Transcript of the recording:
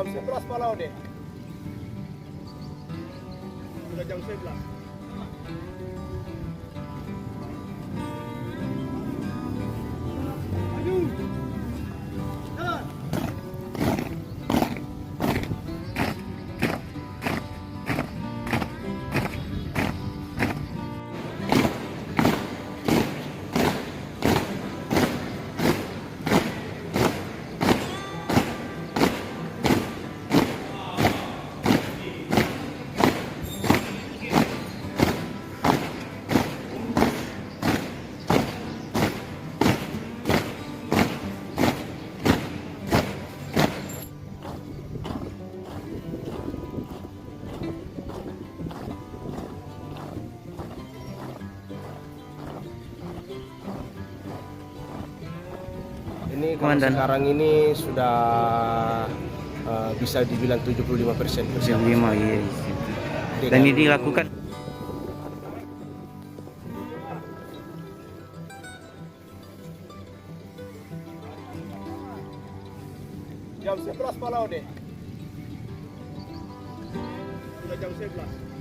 Jam 11 Walau deh. Sudah jam 11. Maju. Jalan. Ini Komandan, sekarang ini sudah bisa dibilang 75%. 75, iya. Dan ini dilakukan jam 11 Walau deh. Sudah jam 11.